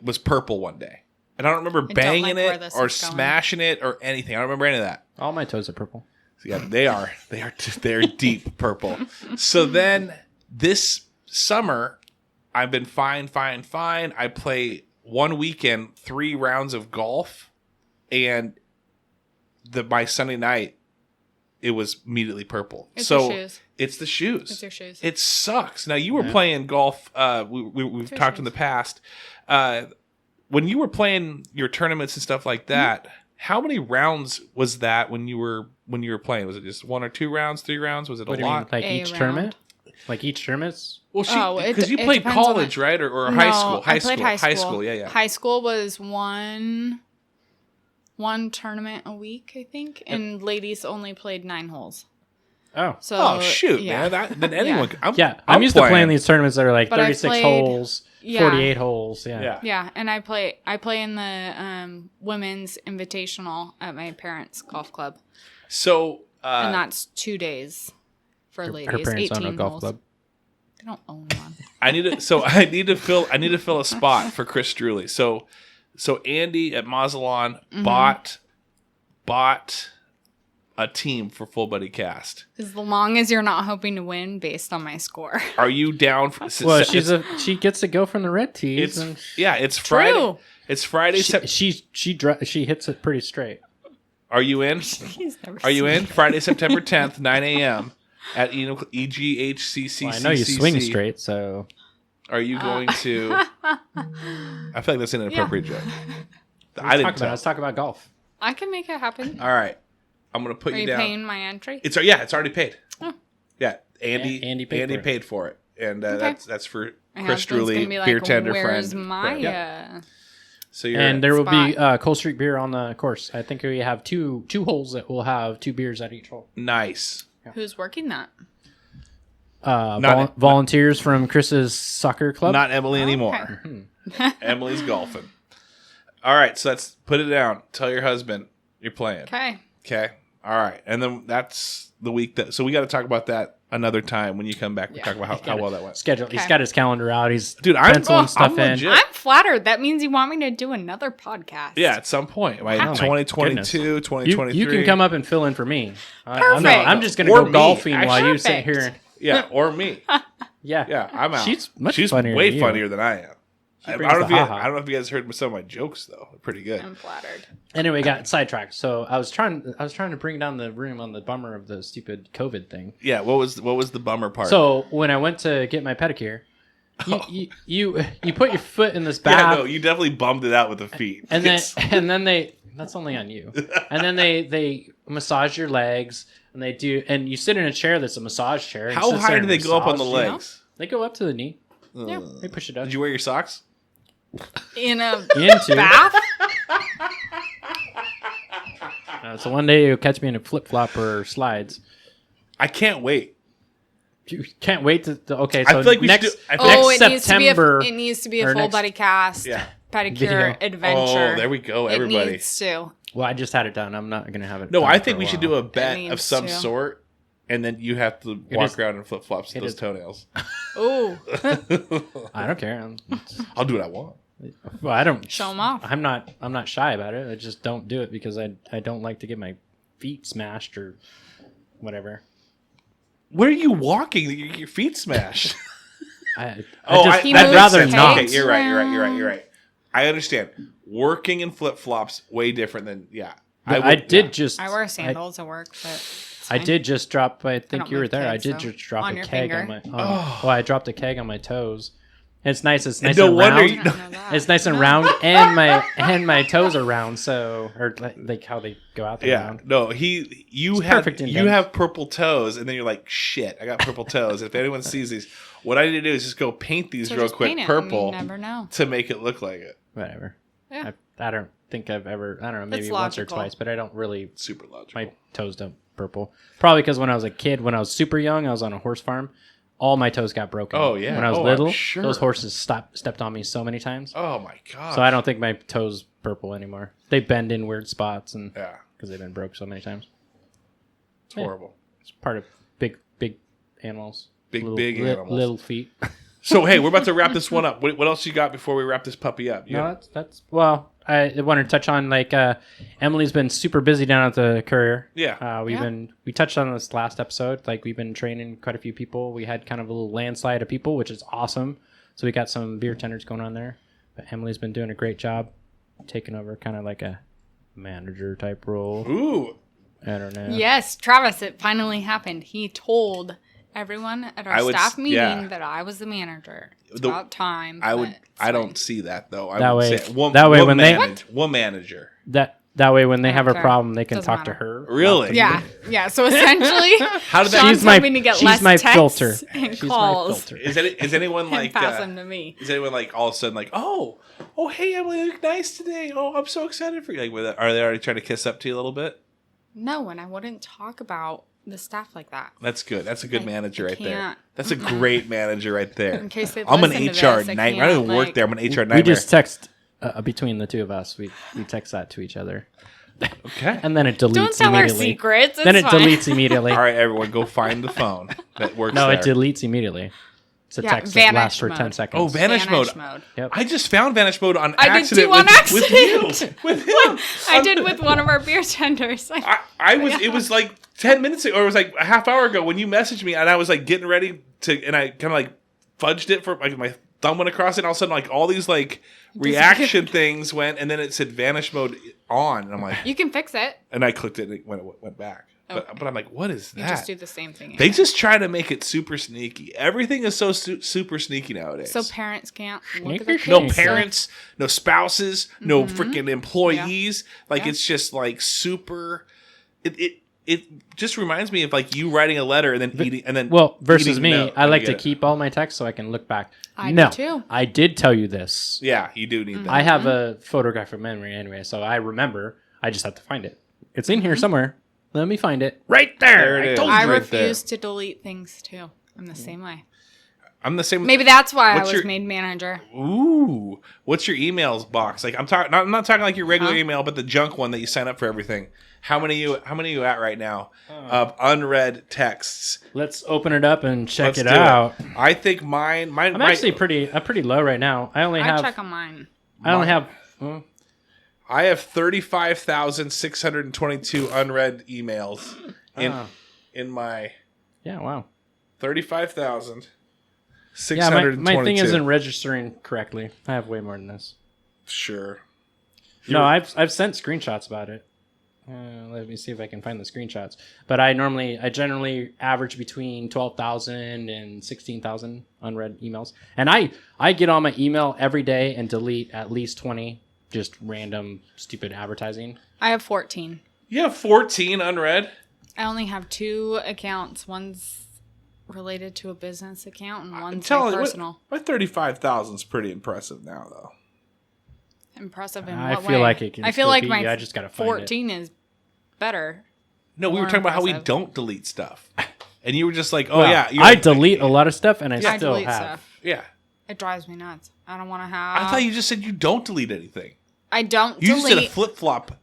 was purple one day. And I don't remember don't banging like where it this or is going. smashing it or anything. I don't remember any of that. all my toes are purple. So yeah, they're deep purple. So then this summer, I've been fine. I play one weekend 3 rounds of golf, and my Sunday night, it was immediately purple. It's so your shoes. It's the shoes. It's your shoes. It sucks. Now you were playing golf. We've talked in the past. When you were playing your tournaments and stuff like that, how many rounds was that when you were playing? Was it just 1 or 2 rounds, 3 rounds? Was it What a do you mean? lot? Like A each round. tournament? Like each tournament's? Well, it because you it played depends on college, right, or No, high school? I played high school. Yeah. High school was one tournament a week, I think, and ladies only played 9 holes. Oh. So Oh shoot, yeah. man! Then anyone. I'm used to playing these tournaments that are like But I 36 played- holes, yeah. 48 holes. Yeah. Yeah, and I play in the women's invitational at my parents' golf club, So and that's 2 days for Her ladies. parents 18 own a golf holes. club. I don't own one. I need to fill a spot for Chris Drewley. So Andy at Mazalon bought a team for Full Buddy Cast. As long as you're not hoping to win based on my score. Are you down for? Well, she gets to go from the red tees. It's Friday. True. It's Friday. She hits it pretty straight. Are you in? He's never Are you seen in? Friday, September 10th, 9 a.m. at EGHCCC. Well, I know you swing straight, so Are you going to? I feel like that's an inappropriate joke. I didn't. let's talk about golf. I can make it happen. All right, I'm gonna put Are you you down. paying my entry? It's already paid. Oh. Yeah, Andy paid for it, and that's for My Chris husband's gonna Drewley, be like, beer tender Where's friend. my friend. So you're And there will be Spot. Cold Street beer on the course. I think we have two holes that will have 2 beers at each hole. nice. Who's working that? Volunteers from Chris's soccer club. Not Emily anymore. Emily's golfing. All right, so let's put it down. Tell your husband you're playing. Okay. All right, and then that's the week that. So we got to talk about that another time when you come back. We talk about how well that went. Schedule. He's Okay. got his calendar out. He's I'm penciling stuff in. legit. I'm flattered. That means you want me to do another podcast. Yeah, at some point, right? Oh my 2022, goodness. 2023. You can come up and fill in for me. Perfect. I'm just going to Or go me, golfing actually. while you sit Perfect. here. Yeah, or me. Yeah, I'm out. She's much She's funnier way than you. funnier than I am. I brings don't know the ha-ha. I don't know if you guys heard some of my jokes though. They're pretty good. I'm flattered. Anyway, got sidetracked. So I was trying to bring down the room on the bummer of the stupid COVID thing. Yeah. What was the bummer part? So when I went to get my pedicure, you put your foot in this bath. yeah, no, you definitely bummed it out with the feet. And then they that's only on you. And then they massage your legs and you sit in a chair that's a massage chair. and How sit high there do and they go up on the massage you. legs? They go up to the knee. Yeah. They push it up. Did you wear your socks? In a Into bath? so one day you'll catch me in a flip flop or slides. I can't wait. You can't wait to okay. I So feel like we should next do- I feel like- next it September. needs to be a or full next- body cast Yeah. pedicure Video. adventure. Oh, there we go, It everybody. needs to. Well, I just had it done. I'm not gonna have it. No, done I for think a we should while. do a bet of needs some to. sort, and then you have to walk is- around in flip flops with it those is- toenails. Ooh, I don't care. I'll do what I want. Well, I don't show them off. I'm not shy about it. I just don't do it because I don't like to get my feet smashed or whatever. Where are you walking? Your feet smashed. I'd He rather moves not. cakes. Okay, you're right. I understand. Working in flip flops way different than I did just. I wear sandals at work, but it's I fine. did just drop. I think don't you were move there. I kegs, did though. just drop On a your keg finger. on my. Well, I dropped a keg on my toes. It's nice. It's nice no and wonder round. you- I don't know that. It's nice and round, and my toes are round. So or like how they go out there Yeah, round. no, you perfect in bed. have purple toes, and then you're like, shit, I got purple toes. If anyone sees these, what I need to do is just go paint these So real just quick paint it. purple You never know. to make it look like it. Whatever. Yeah. I don't think I've ever. I don't know. Maybe It's once or logical. twice, but I don't really. Super logical. My toes don't purple. Probably because when I was a kid, when I was super young, I was on a horse farm. All my toes got broken. Oh, yeah. When I was Oh, I'm little, sure. those horses stepped on me so many times. Oh my god. So I don't think my toes purple anymore. They bend in weird spots, and Yeah, because they've been broke so many times. it's horrible. It's part of big animals. Big animals. Little feet. So hey, we're about to wrap this one up. What else you got before we wrap this puppy up? You No, got- that's well. I wanted to touch on Emily's been super busy down at the Courier. Yeah. We touched on this last episode. Like we've been training quite a few people. We had kind of a little landslide of people, which is awesome. So we got some beer tenders going on there. But Emily's been doing a great job taking over kind of like a manager type role. Ooh. I don't know. Yes, Travis, it finally happened. He told everyone at our staff meeting that I was the manager. It's about time. I don't see that though. That way when they manager. That way when they have a Okay. problem, they can Doesn't talk matter. to her. Really? Yeah. So essentially, How did that? Sean's hoping to get she's less my texts filter. and She's calls. my filter. Is anyone And like pass them to me. Is anyone like all of a sudden like, oh hey Emily, you look nice today. Oh, I'm so excited for you. Like, are they already trying to kiss up to you a little bit? No, and I wouldn't talk about the staff like that. That's good. That's a good manager right there. can't. That's a great manager right there. In case they I'm an listen to HR this, I nightmare. I don't can't, even work like- there. I'm an HR nightmare. We just text between the two of us. We text that to each other, okay. and then it deletes Don't tell our immediately. secrets. Then it it's fine. deletes immediately. All right, everyone, go find the phone that works. No, there. it deletes immediately. It's a Yeah, text that lasts for vanish 10 mode. seconds. Oh, vanish mode. Yep. I just found vanish mode on I did accident. too on with you. accident. With him. I did with one of our beer tenders. I was. It was like 10 minutes ago, or it was like a half hour ago when you messaged me, and I was like getting ready to, and I kind of like fudged it for like my thumb went across it, and all of a sudden like all these like reaction things went, and then it said vanish mode on, and I'm like, You can fix it. and I clicked it, and it went back. Okay. But I'm like, what is You that? just do the same thing. They again. just try to make it super sneaky. Everything is so super sneaky nowadays. So parents can't look at Sneaker their kids. no Kids. parents, no spouses, no freaking employees. Like Yeah. it's just like super. It just reminds me of like you writing a letter and then eating and then versus eating the me, note I when like you to get it. keep all my texts so I can look back. I do no, too. I did tell you this. Yeah, you do need that. I have a photographic memory anyway, so I remember. I just have to find it. It's in here somewhere. Let me find it. Right there. There it is. told I you. right refuse to delete things too. I'm the same way. I'm the same. Maybe that's why I What's was your- made manager. Ooh, what's your emails box? Like I'm talking. I'm not talking like your regular Huh? email, but the junk one that you sign up for everything. How many are you at right now of unread texts? Let's open it up and check Let's it do out. I think mine. I'm actually pretty low right now. I only I have. check on mine. I only have. I have 35,622 unread emails in my Yeah. Wow. 35,622. Yeah. My thing isn't registering correctly. I have way more than this. Sure. No, I've sent screenshots about it. Let me see if I can find the screenshots. But I generally average between 12,000 and 16,000 unread emails. And I get on my email every day and delete at least 20 just random stupid advertising. I have 14. You have 14 unread? I only have 2 accounts. One's related to a business account and I'm one's telling my you, personal. my 35,000 is pretty impressive now, though. Impressive in I what feel way? like it can I feel still like be. my I just gotta find 14 is better. No, we were More talking about how we impressive. don't delete stuff. And you were just like, oh, Well, yeah. You're I like, delete a lot of stuff and I I still delete have. stuff. Yeah. It drives me nuts. I don't want to have. I thought you just said you don't delete anything. I don't You just did a delete. flip-flop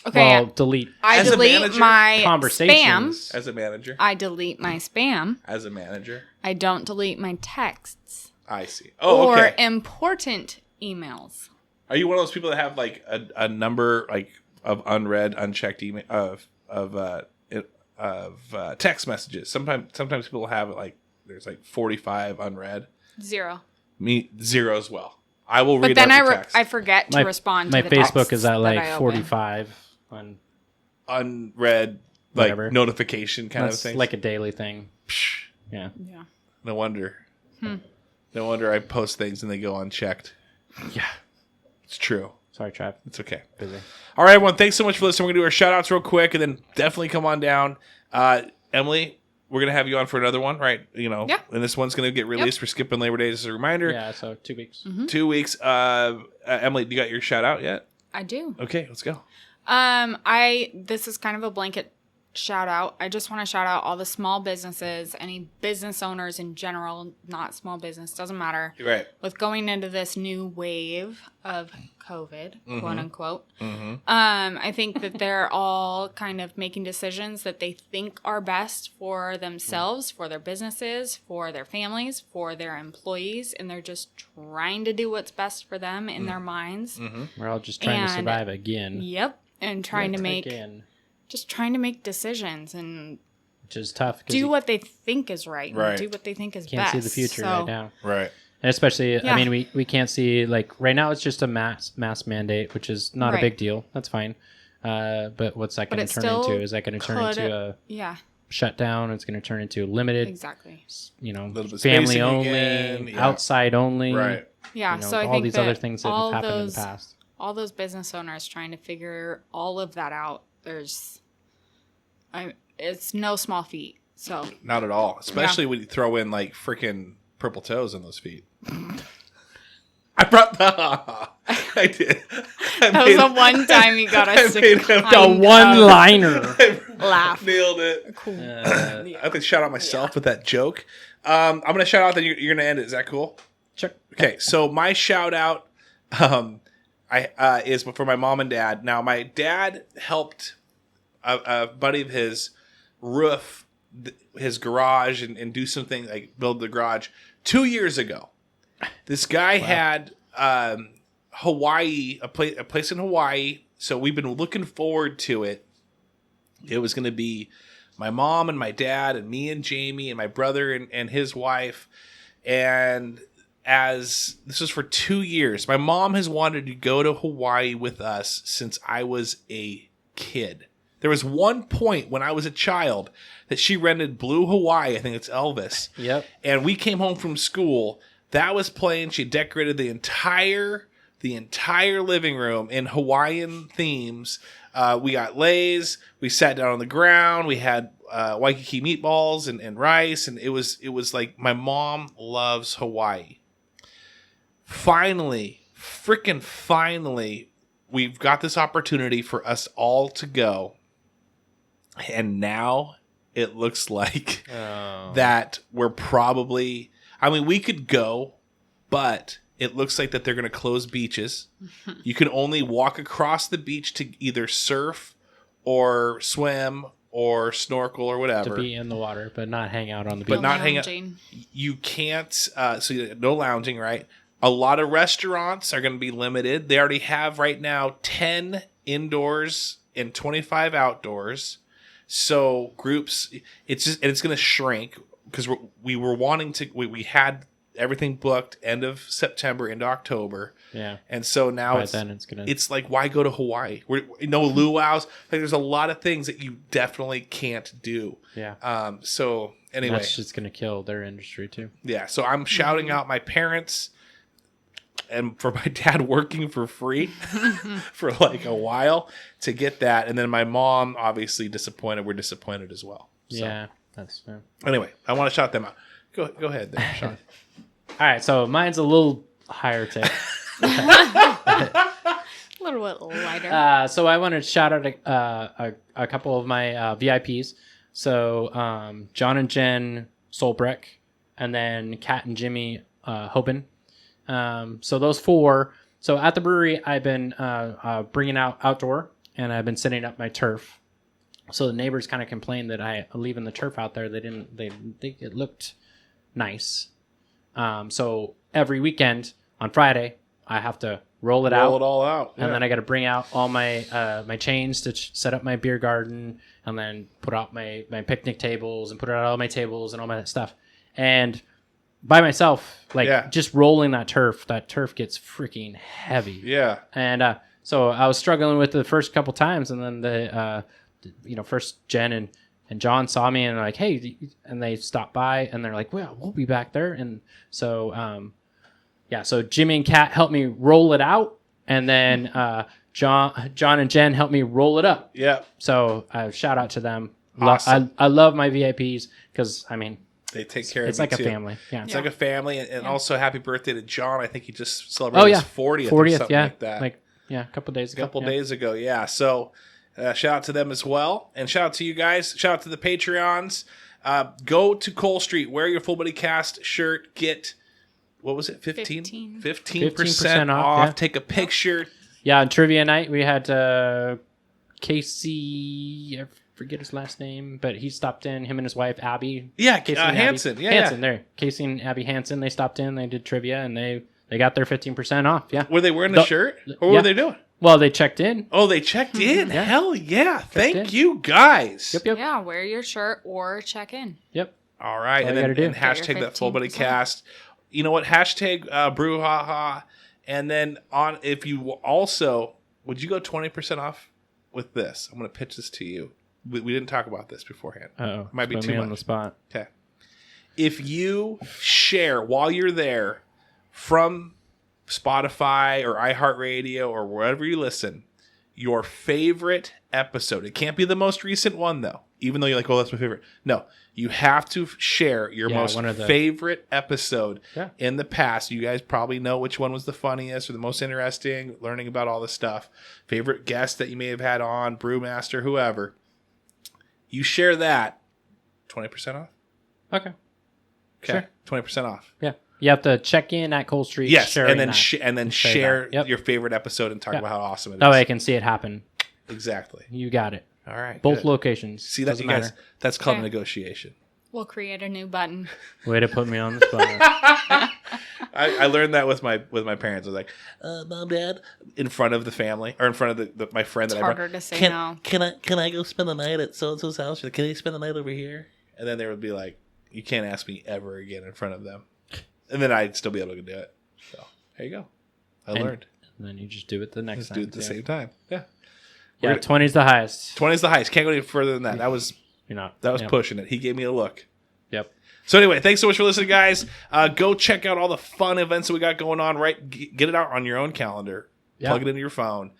Okay, Well, delete I as a delete manager, my spam. conversations. as a manager. I delete my spam. As a manager. I don't delete my texts I see. Oh, or okay. important emails. Are you one of those people that have like a number like of unread, unchecked email of text messages? Sometimes people have like there's like 45 unread. 0. Me 0 as well. I will read But then every text. I forget to respond to My the Facebook texts is at that like I open. 45 on unread Whatever. like notification kind that's of thing. like a daily thing. Psh, Yeah. Yeah. no wonder. No wonder I post things and they go unchecked. Yeah. It's true. Sorry, Trav. It's okay. Busy. All right, everyone. Thanks so much for listening. We're going to do our shout-outs real quick, and then definitely come on down. Emily, we're going to have you on for another one, right? You know, Yeah. And this one's going to get released for skipping Labor Day as a reminder. Yeah, so 2 weeks. 2 weeks. Emily, you got your shout-out yet? I do. Okay, let's go. This is kind of a blanket shout out. I just want to shout out all the small businesses, any business owners in general, not small business, doesn't matter. Right. With going into this new wave of COVID, Mm-hmm. quote unquote, I think that they're all kind of making decisions that they think are best for themselves, for their businesses, for their families, for their employees, and they're just trying to do what's best for them in their minds. We're all just trying to And- survive again. Yep, and trying to make Again. just trying to make decisions and Which is tough. 'cause do you what they think is right, Right. and do what they think is can't best. see the future So, right now. Right. And especially, I mean, we can't see, like, right now it's just a mask mandate, which is not a big deal. That's fine. But what's that going to turn into? Is that going to turn into a shutdown? It's going to turn into limited, exactly. Family only, outside only. Right. Yeah, so I all think these other things that have happened in the past. All those business owners trying to figure all of that out. It's no small feat. So not at all, especially when you throw in like freaking purple toes on those feet. I brought I did. That was the one time you got us the one-liner laugh. Nailed it. Cool. I could shout out myself with that joke. I'm gonna shout out that you're gonna end it. Is that cool? Sure. Okay, so my shout out is for my mom and dad. Now, my dad helped a buddy of his roof his garage and do something like build the garage 2 years ago. This guy had Hawaii, a place in Hawaii. So we've been looking forward to it. It was going to be my mom and my dad and me and Jamie and my brother and his wife. And as this was for 2 years, my mom has wanted to go to Hawaii with us since I was a kid. There was one point when I was a child that she rented Blue Hawaii. I think it's Elvis. Yep. And we came home from school. That was playing. She decorated the entire living room in Hawaiian themes. We got leis. We sat down on the ground. We had Waikiki meatballs and rice, and it was like my mom loves Hawaii. Finally, we've got this opportunity for us all to go, and now it looks like that we're probably. I mean, we could go, but it looks like that they're going to close beaches. You can only walk across the beach to either surf or swim or snorkel or whatever. To be in the water, but not hang out on the beach. But not hang out. You can't, so no lounging, right? A lot of restaurants are going to be limited. They already have right now 10 indoors and 25 outdoors. So groups, it's going to shrink. Because we were wanting to, we had everything booked end of September into October. Yeah. And so now it's like, why go to Hawaii? No luau's. Like, there's a lot of things that you definitely can't do. Yeah. So anyway. That's just going to kill their industry too. Yeah. So I'm shouting out my parents and for my dad working for free for like a while to get that. And then my mom, obviously disappointed. We're disappointed as well. So. Yeah. That's fair. Anyway, I want to shout them out. Go ahead there, Sean. All right, so mine's a little higher tick. A little bit lighter. So I want to shout out a couple of my VIPs. So John and Jen Solbreck, and then Kat and Jimmy Hoban. So those four. So at the brewery, I've been bringing out outdoor, and I've been setting up my turf. So the neighbors kind of complained that I leaving the turf out there. They didn't think it looked nice. So every weekend on Friday, I have to roll it all out, and then I got to bring out all my my chains to set up my beer garden, and then put out my picnic tables and put out all my tables and all my stuff. And by myself, just rolling that turf gets freaking heavy. Yeah. And so I was struggling with it the first couple times, and then first Jen and John saw me and like, hey, and they stopped by and they're like, well, we'll be back there. And so, so Jimmy and Kat helped me roll it out. And then John and Jen helped me roll it up. Yeah. So shout out to them. Awesome. I love my VIPs because, I mean, they take care of me. It's like too. A family. Yeah. It's like a family. And also happy birthday to John. I think he just celebrated his 40th or something like that. A couple days ago. Yeah. So shout out to them as well. And shout out to you guys. Shout out to the Patreons. Go to Cole Street. Wear your Full Buddy Cast shirt. Get, what was it? 15% off. Yeah. Take a picture. Yeah. On trivia night, we had Casey, I forget his last name, but he stopped in, him and his wife, Abby. Yeah. Casey Hansen. Yeah. Hansen, there. Casey and Abby Hansen, they stopped in, they did trivia, and they got their 15% off. Yeah. Were they wearing the shirt? Or what were they doing? Well, they checked in. Oh, they checked in? Yeah. Hell yeah. Thank you, guys. Yep. Yeah, wear your shirt or check in. Yep. All right. That's and all then you gotta do. hashtag that Full Buddy Cast. you know what? Hashtag BrewHaha. And then if you also, would you go 20% off with this? I'm going to pitch this to you. We didn't talk about this beforehand. Uh-oh. Might be Put too me much. on the spot. Okay. If you share while you're there from Spotify or iHeartRadio or wherever you listen, your favorite episode. It can't be the most recent one, though, even though you're like, oh, that's my favorite. No, you have to share your most favorite episode in the past. You guys probably know which one was the funniest or the most interesting, learning about all this stuff. Favorite guest that you may have had on, Brewmaster, whoever. You share that, 20% off? Okay. Sure. 20% off. Yeah. You have to check in at Cole Street. Yes, and then share Yep. your favorite episode and talk about how awesome it is. That way I can see it happen. Exactly. You got it. All right. Both good. locations. See that, you guys? That's called negotiation. We'll create a new button. Way to put me on the spot. I learned that with my parents. I was like, Mom, Dad, in front of the family or in front of my friend It's that I brought. harder to say no. Can I go spend the night at so and so's house? Can I spend the night over here? And then they would be like, you can't ask me ever again in front of them. And then I'd still be able to do it. So there you go. I learned. And then you just do it the next time. Do it at the same time. Yeah. Yeah, 20 is the highest. 20 is the highest. Can't go any further than that. That was pushing it. He gave me a look. Yep. So anyway, thanks so much for listening, guys. Go check out all the fun events that we got going on. Right, get it out on your own calendar. Yep. Plug it into your phone,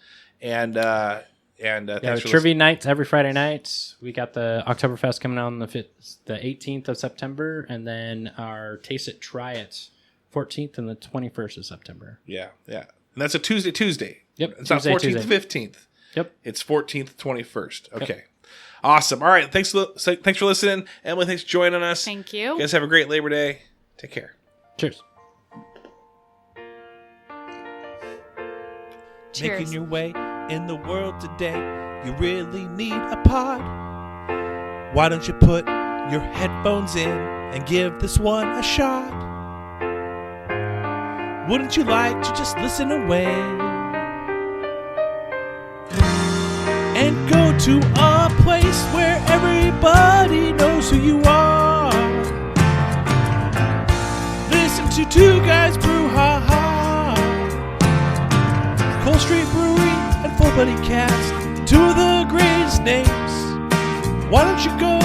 and thanks for trivia nights every Friday night. We got the Oktoberfest coming out on the 18th of September, and then our Taste It, Try It, 14th and the 21st of September. Yeah, and that's a Tuesday. Yep, it's Tuesday, not 14th, Tuesday. 15th. Yep, it's 14th, 21st. Okay. Yep. Awesome. All right. Thanks for listening. Emily, thanks for joining us. Thank you. You guys have a great Labor Day. Take care. Cheers. Cheers. Making your way in the world today, you really need a pod. Why don't you put your headphones in and give this one a shot? Wouldn't you like to just listen away and go to a place where everybody knows who you are? Listen to Two Guys Brew Ha Ha, Cole Street Brewery and Full Buddy Cast, two of the greatest names. Why don't you go